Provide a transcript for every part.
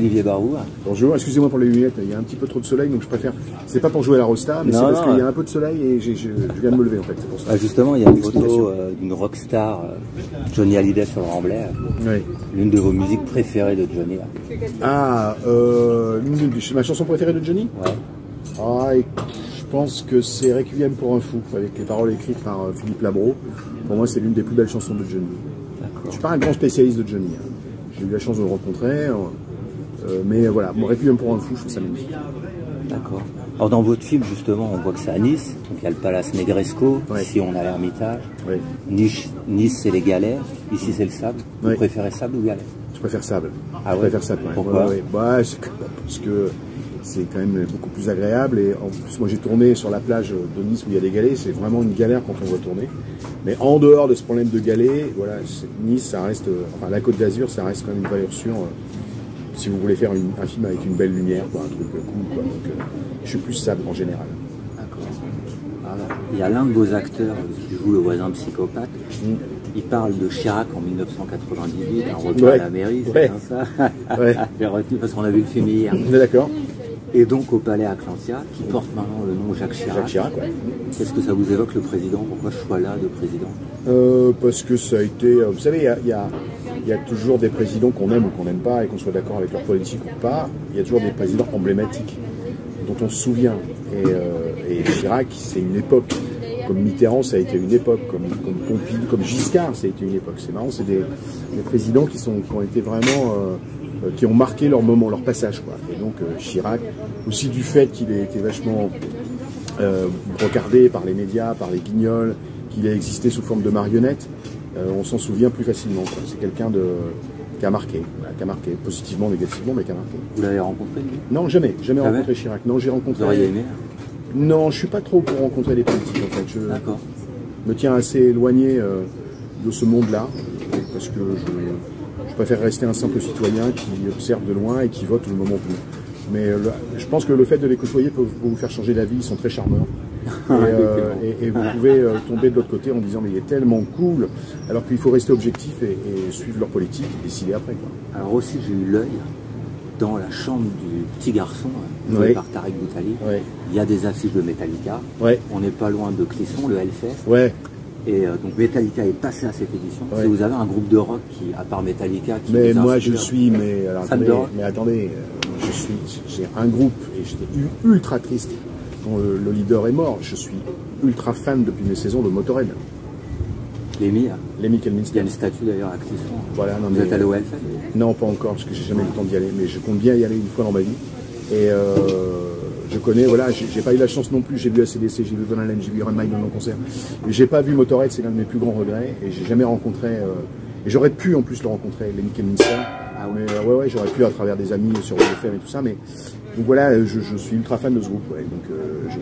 Olivier Barou. Bonjour, excusez-moi pour les lunettes, il y a un petit peu trop de soleil, donc je préfère... C'est pas pour jouer à la Rosta, mais c'est parce qu'il y a un peu de soleil et je viens de me lever en fait, c'est pour ça. Ah, justement, il y a une photo d'une rockstar, Johnny Hallyday sur le remblai. Oui. L'une de vos musiques préférées de Johnny. Là. Ah, ma chanson préférée de Johnny? Ouais. Ah, et je pense que c'est Requiem pour un fou, avec les paroles écrites par Philippe Labro. Pour moi, c'est l'une des plus belles chansons de Johnny. Je suis pas un grand spécialiste de Johnny. Hein. J'ai eu la chance de le rencontrer, mais voilà, mon Requiem pour un fou, je trouve ça magnifique. D'accord. Alors dans votre film, justement, on voit que c'est à Nice, donc il y a le Palace Negresco, ouais. Ici on a l'Ermitage, ouais. Nice c'est les galères, ici c'est le sable. Vous ouais. préférez sable ou galère? Je préfère sable. Ah je ouais. préfère sable. Ouais. Pourquoi? Ouais, bah, parce que c'est quand même beaucoup plus agréable, et en plus moi j'ai tourné sur la plage de Nice où il y a des galets, c'est vraiment une galère quand on va tourner. Mais en dehors de ce problème de galets, voilà, Nice, ça reste, enfin la Côte d'Azur, ça reste quand même une valeur sûre. Si vous voulez faire un film avec une belle lumière, quoi, un truc cool, quoi. Donc, je suis plus sable en général. D'accord. Alors, il y a l'un de vos acteurs qui joue le voisin psychopathe. Il parle de Chirac en 1998, un repas ouais. à la mairie, c'est ouais. ça. Ouais. J'ai retenu parce qu'on a vu le film hier. D'accord. Et donc au palais Atlantia, qui porte maintenant le nom Jacques Chirac. Jacques Chirac, ouais. Qu'est-ce que ça vous évoque le président? Pourquoi ce choix-là de président? Parce que ça a été... vous savez, il y a toujours des présidents qu'on aime ou qu'on n'aime pas, et qu'on soit d'accord avec leur politique ou pas. Il y a toujours des présidents emblématiques dont on se souvient. Et Chirac, c'est une époque. Comme Mitterrand, ça a été une époque. Comme Pompidou, comme Giscard, ça a été une époque. C'est marrant, c'est des présidents qui ont été vraiment... qui ont marqué leur moment, leur passage, quoi. Et donc Chirac, aussi du fait qu'il ait été vachement brocardé par les médias, par les guignols, qu'il a existé sous forme de marionnette, on s'en souvient plus facilement. C'est quelqu'un qui a marqué, voilà, qui a marqué positivement, négativement, mais qui a marqué. Vous l'avez rencontré, lui? Non, jamais rencontré Chirac. Non, j'ai rencontré. Vous auriez aimé? Non, je suis pas trop pour rencontrer des politiques, en fait. Je me tiens assez éloigné de ce monde-là, parce que je préfère rester un simple citoyen qui observe de loin et qui vote le moment venu. Mais je pense que le fait de les côtoyer peut vous faire changer d'avis, ils sont très charmeurs. Et vous pouvez tomber de l'autre côté en disant mais il est tellement cool, alors qu'il faut rester objectif et suivre leur politique et décider après, quoi. Alors aussi j'ai eu l'œil dans la chambre du petit garçon, joué par Tarek Boutali. Il y a des affiches de Metallica. On n'est pas loin de Clisson, le Hellfest. Et donc Metallica est passé à cette édition. Si vous avez un groupe de rock qui, à part Metallica, qui mais vous moi inspire, je suis, mais attendez, j'ai un groupe et j'étais ultra triste quand le leader est mort. Je suis ultra fan depuis mes saisons de Motorhead. Lemmy Kilmister. Il y a une statue d'ailleurs à Clisson. Voilà, non, vous êtes allé au Hellfest? Non, pas encore, parce que j'ai jamais eu le temps d'y aller, mais je compte bien y aller une fois dans ma vie. Et je connais, voilà, j'ai pas eu la chance non plus, j'ai vu ACDC, j'ai vu Van Halen, j'ai vu Iron Maiden en concert. J'ai pas vu Motorhead, c'est l'un de mes plus grands regrets, et j'ai jamais rencontré, et j'aurais pu en plus le rencontrer, Lemmy Kilmister. Ah mais ouais, j'aurais pu à travers des amis sur WFM et tout ça, mais donc voilà, je suis ultra fan de ce groupe, donc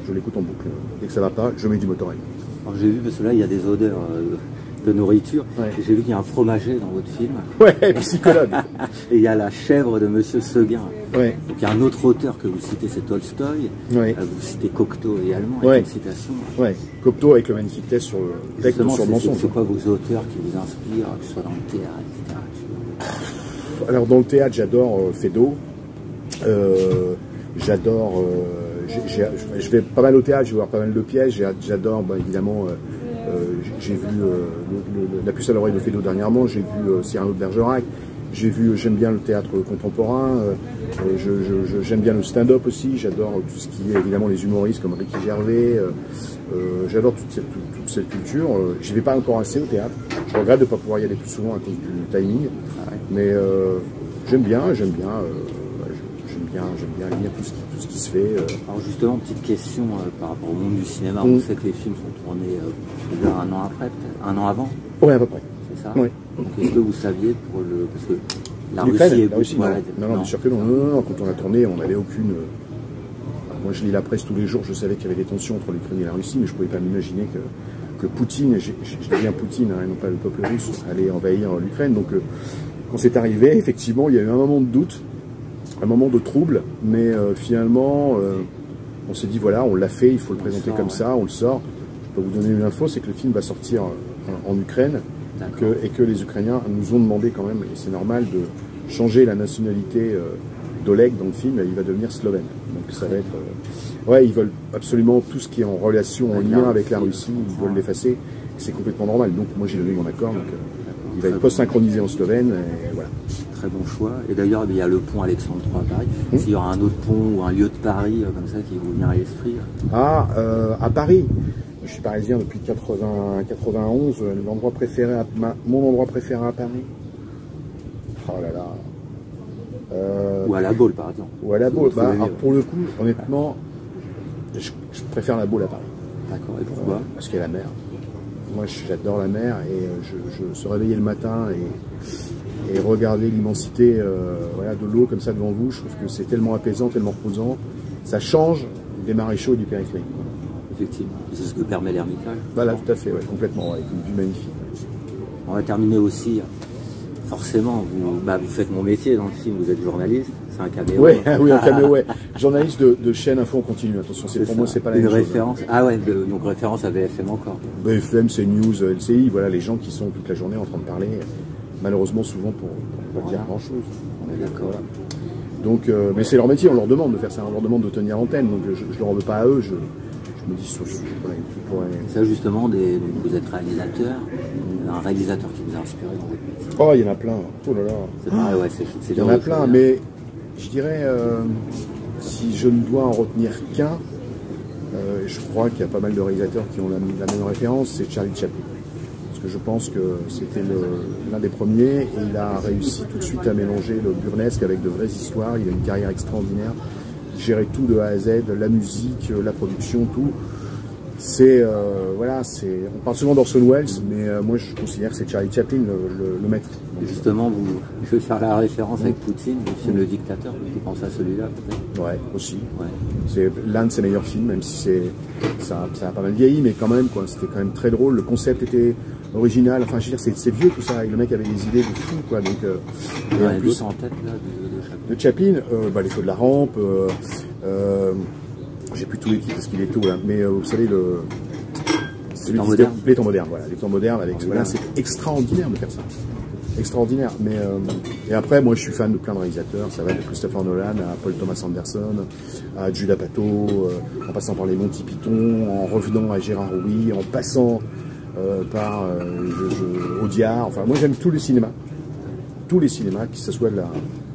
je l'écoute en boucle. Dès que ça va pas, je mets du Motorhead. Alors j'ai vu, parce que là il y a des odeurs de nourriture, j'ai vu qu'il y a un fromager dans votre film. Ouais, psychologue. Et il y a la chèvre de Monsieur Seguin. Donc il y a un autre auteur que vous citez, c'est Tolstoï. Vous citez Cocteau également, avec une citation. Cocteau avec le magnifique texte sur le texte sur le mensonge. C'est quoi vos auteurs qui vous inspirent, que ce soit dans le théâtre, littérature? Alors dans le théâtre, j'adore Feydeau. J'adore. Je vais pas mal au théâtre, je vais voir pas mal de pièces. J'adore évidemment. J'ai vu La puce à l'oreille de Feydeau dernièrement. J'ai vu Cyrano de Bergerac. J'aime bien le théâtre contemporain. J'aime bien le stand-up aussi. J'adore tout ce qui est évidemment les humoristes comme Ricky Gervais. J'adore toute cette culture. J'y vais pas encore assez au théâtre. Je regrette de ne pas pouvoir y aller plus souvent à cause du timing. Mais j'aime bien lire tout ce qui se fait. Alors justement, petite question par rapport au monde du cinéma. On sait que les films sont tournés un an après, peut-être un an avant. Oui, à peu près. C'est ça. Donc est-ce que vous saviez pour le... Parce que la Russie est beaucoup... Non, bien sûr que non. Non. Quand on a tourné, on n'avait aucune... Moi, je lis la presse tous les jours. Je savais qu'il y avait des tensions entre l'Ukraine et la Russie, mais je ne pouvais pas m'imaginer que Poutine, je dis bien Poutine, et non pas le peuple russe, allait envahir l'Ukraine. Donc, quand c'est arrivé, effectivement, il y a eu un moment de doute, un moment de trouble, mais finalement, on s'est dit, voilà, on l'a fait, il faut le présenter comme ça, on le sort. Je peux vous donner une info, c'est que le film va sortir en Ukraine, et que les Ukrainiens nous ont demandé quand même, et c'est normal, de changer la nationalité d'Oleg dans le film, il va devenir slovène. Donc ça va être... ouais, ils veulent absolument tout ce qui est en relation, en lien avec la Russie, ils veulent l'effacer. C'est complètement normal. Donc moi j'ai donné mon accord, donc il va être post-synchronisé en slovène, et voilà. Très bon choix. Et d'ailleurs, il y a le pont Alexandre III à Paris. S'il y aura un autre pont ou un lieu de Paris comme ça qui vous vient à l'esprit. Ah, à Paris. Je suis parisien depuis 91. L'endroit préféré, mon endroit préféré à Paris. Oh là là. Ou à la Baule, par exemple. Ou à la Baule. Bah, pour le coup, honnêtement, je préfère la Baule à Paris. D'accord. Et pourquoi? Parce qu'il y a la mer. Moi, j'adore la mer et je se réveiller le matin et regarder l'immensité voilà, de l'eau comme ça devant vous, je trouve que c'est tellement apaisant, tellement reposant. Ça change des maréchaux et du périphérique. Effectivement, c'est ce que permet l'Ermitage. Voilà, tout à fait, ouais, complètement, avec une vue magnifique. On va terminer aussi, forcément, vous faites mon métier dans le film, vous êtes journaliste, c'est un caméo. Ouais, oui, un caméo, ouais. Journaliste de chaîne Info en continu, attention, pour moi, c'est pas la même chose. Une référence, ah ouais, donc référence à BFM encore. BFM, c'est News, LCI, voilà, les gens qui sont toute la journée en train de parler. Malheureusement, souvent, pour ne pas dire grand-chose. On est d'accord. Voilà. Donc, mais c'est leur métier, on leur demande de faire ça, on leur demande de tenir l'antenne, donc je ne leur en veux pas à eux, je me dis, ça justement, vous êtes réalisateur, un réalisateur qui vous a inspiré dans votre métier. Oh, il y en a plein, oh là là. C'est pareil, ouais, c'est il y en a plein, mais je dirais, si je ne dois en retenir qu'un, je crois qu'il y a pas mal de réalisateurs qui ont la même référence, c'est Charlie Chaplin. Parce que je pense que c'était l'un des premiers et il a réussi tout de suite à mélanger le burlesque avec de vraies histoires. Il a une carrière extraordinaire, il gérait tout de A à Z, la musique, la production, tout. C'est voilà, on parle souvent d'Orson Welles, mais moi je considère que c'est Charlie Chaplin le maître. Justement, je vais faire la référence avec Poutine, le film Le Dictateur, vous pensez à celui-là peut-être? Ouais, aussi. Ouais. C'est l'un de ses meilleurs films, même si ça a pas mal vieilli, mais quand même, quoi. C'était quand même très drôle. Le concept était original. Enfin, je veux dire, c'est vieux tout ça. Et le mec avait des idées de fou, quoi. Donc, et en plus, en tête là, de Chaplin, Les Feux de la Rampe. J'ai plus tous les titres parce qu'il est tôt là, mais vous savez les temps modernes, voilà, les temps modernes avec voilà, c'est extraordinaire de faire ça. Extraordinaire, mais et après moi je suis fan de plein de réalisateurs, ça va de Christopher Nolan à Paul Thomas Anderson, à Judd Apatow, en passant par les Monty Python, en revenant à Gérard Rouy, en passant par Audiard, enfin moi j'aime tous les cinémas, que ce soit de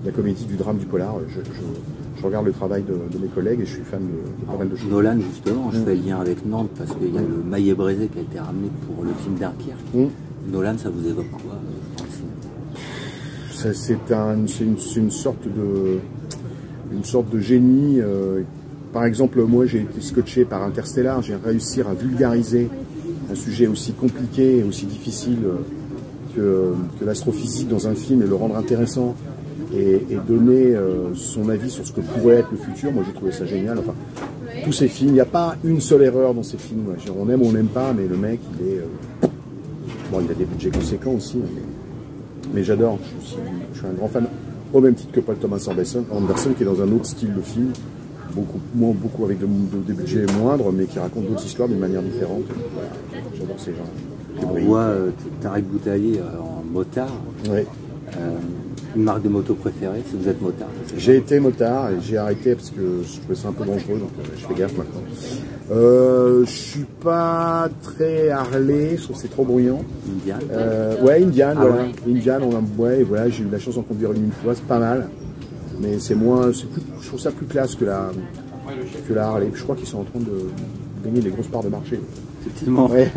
la comédie, du drame, du polar, je regarde le travail de mes collègues et je suis fan de pas mal de choses. Nolan, justement, je fais le lien avec Nantes parce qu'il y a le Maillet-Brézé qui a été ramené pour le film Dunkerque. Nolan, ça vous évoque quoi dans le film? C'est une sorte de génie. Par exemple, moi j'ai été scotché par Interstellar, j'ai réussi à vulgariser un sujet aussi compliqué et aussi difficile que l'astrophysique dans un film et le rendre intéressant. Et donner son avis sur ce que pourrait être le futur. Moi, j'ai trouvé ça génial. Enfin, tous ces films, il n'y a pas une seule erreur dans ces films. On aime ou on n'aime pas, mais le mec, il est... Bon, il a des budgets conséquents aussi, mais j'adore. Je suis un grand fan, au même titre que Paul Thomas Anderson, qui est dans un autre style de film, beaucoup avec des budgets moindres, mais qui raconte d'autres histoires d'une manière différente. Voilà, j'adore ces gens. On voit Tariq Boutaly en motard. Oui. Une marque de moto préférée, si vous êtes motard? J'ai été motard et j'ai arrêté parce que je trouvais ça un peu dangereux, donc je fais gaffe maintenant. Je suis pas très Harley, je trouve que c'est trop bruyant. Indian? Ouais, Indian, ah, voilà. Ouais. Indian, voilà, j'ai eu la chance d'en conduire une fois, c'est pas mal. Mais c'est moins, je trouve ça plus classe que la Harley. Je crois qu'ils sont en train de gagner des grosses parts de marché. Effectivement. Ouais.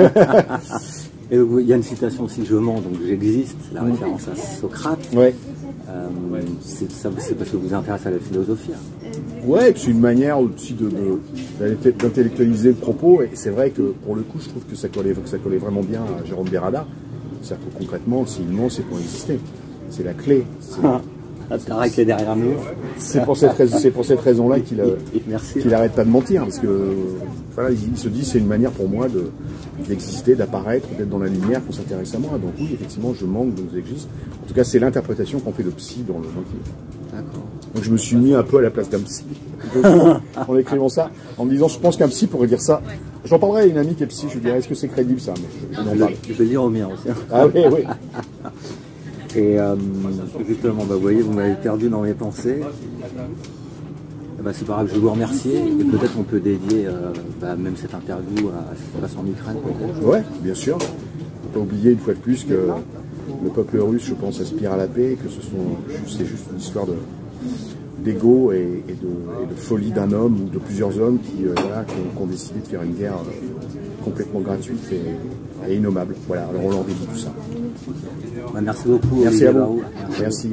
Et donc, il y a une citation aussi, je mens, donc j'existe, la référence à Socrate. Ouais. C'est parce que vous vous intéressez à la philosophie. Ouais, et puis c'est une manière aussi d'intellectualiser le propos. Et c'est vrai que pour le coup, je trouve que ça collait vraiment bien à Jérôme Bérada. C'est-à-dire que concrètement, s'il ment, c'est pour exister. C'est la clé. Tarek est derrière nous. C'est pour cette raison-là qu'il arrête pas de mentir, parce que voilà, il se dit c'est une manière pour moi d'exister, d'apparaître, d'être dans la lumière, qu'on s'intéresse à moi. Donc oui, effectivement, je manque, donc j'existe. En tout cas, c'est l'interprétation qu'on fait de psy dans le film. D'accord. Donc je me suis mis un peu à la place d'un psy en écrivant ça, en me disant je pense qu'un psy pourrait dire ça. J'en parlerai à une amie qui est psy, je lui dirais est-ce que c'est crédible ça, mais je n'en parle. Je vais le dire au mien aussi. Ah oui, oui. Et justement, vous voyez, vous m'avez perdu dans mes pensées. C'est pas grave, je vais vous remercier. Et peut-être on peut dédier même cette interview à ce qui se passe en Ukraine. Ouais, bien sûr. Il ne faut pas oublier une fois de plus que le peuple russe, je pense, aspire à la paix, et que c'est juste une histoire d'ego et de folie d'un homme ou de plusieurs hommes qui ont décidé de faire une guerre complètement gratuite et innommable. Voilà, alors on leur dédie tout ça. Merci beaucoup. Merci à vous. Merci.